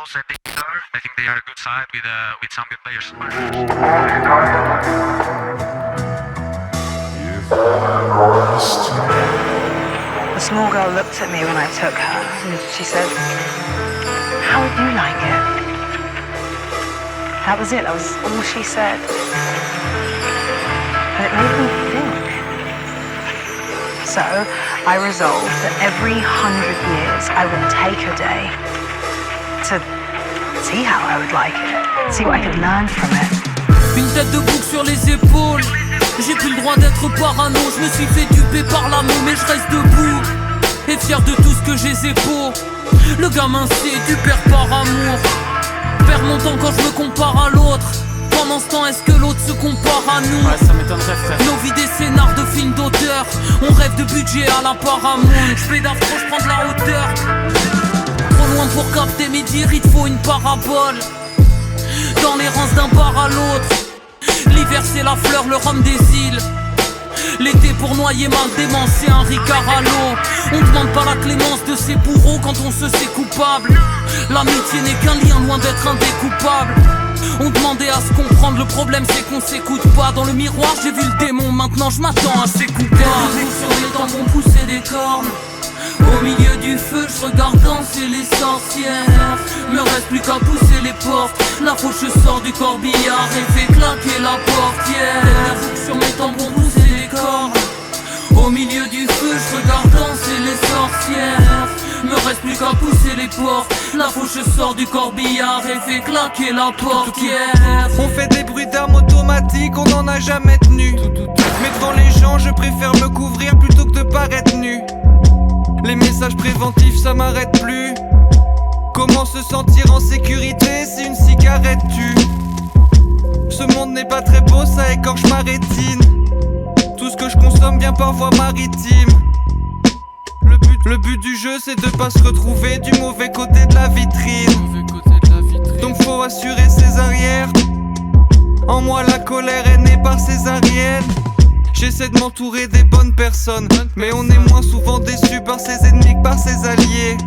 Angels and Dictator. I think they are a good side with some good players. The small girl looked at me when I took her and she said, "How would you like it?" That was it, that was all she said. And it made me think. So I resolved that every 100 years I would take a day to see how I would like it, see what I could learn from it. Une tête de bouc sur les épaules. J'ai plus le droit d'être parano. Je me suis fait duper par l'amour, mais je reste debout et fier de tout ce que j'ai épaules. Le gamin c'est du père par amour. Perds mon temps quand je me compare à l'autre. Pendant ce temps, est-ce que l'autre se compare à nous? Ouais, ça m'étonnerait, frère. Nos vies des scénars de films d'auteur. On rêve de budget à la Paramount. J'pédale trop, j'prends de la hauteur. Trop loin pour capter mes dires, il te faut une parabole. Dans les rances d'un bar à l'autre. L'hiver c'est la fleur, le rhum des îles. L'été pour noyer mal dément, c'est un Ricard à l'eau. On demande pas la clémence de ses bourreaux quand on se sait coupable. L'amitié n'est qu'un lien loin d'être indécoupable. On demandait à se comprendre, le problème c'est qu'on s'écoute pas. Dans le miroir j'ai vu le démon, maintenant je m'attends à s'écouter. Sur les tampons pousser des cornes. Au milieu du feu, je regarde danser les sorcières. Me reste plus qu'à pousser les portes. La fauche sort du corbillard et fait claquer la portière. Sur mes tampons pousser les cornes. Au milieu du feu, je regarde danser les sorcières. Me reste plus qu'à pousser les portes. La fauche sort du corbillard et fait claquer la portière. On fait des bruits d'armes automatiques, on n'en a jamais tenu. Mais devant les gens, je préfère me couvrir plutôt que de paraître nu. Les messages préventifs, ça m'arrête plus. Comment se sentir en sécurité si une cigarette tue? Ce monde n'est pas très beau, ça écorche ma rétine. Tout ce que je consomme vient par voie maritime. Le but du jeu c'est de pas se retrouver du mauvais côté de la vitrine. Donc faut assurer ses arrières. En moi la colère est née par césarienne. J'essaie de m'entourer des bonnes personnes, mais on est moins souvent déçu par ses ennemis que par ses alliés.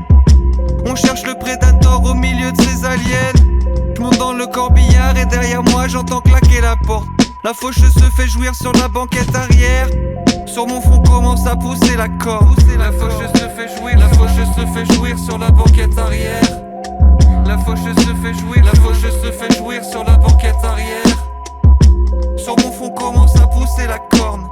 On cherche le prédateur au milieu de ses aliens. J'monte dans le corbillard et derrière moi j'entends claquer la porte. La fauche se fait jouir sur la banquette arrière. Sur mon front commence à pousser la corde. La fauche se fait jouir, la fauche se fait jouir sur la banquette arrière. La fauche se fait jouir, la fauche se fait jouir sur la banquette arrière. Sur mon front commence à pousser la corne.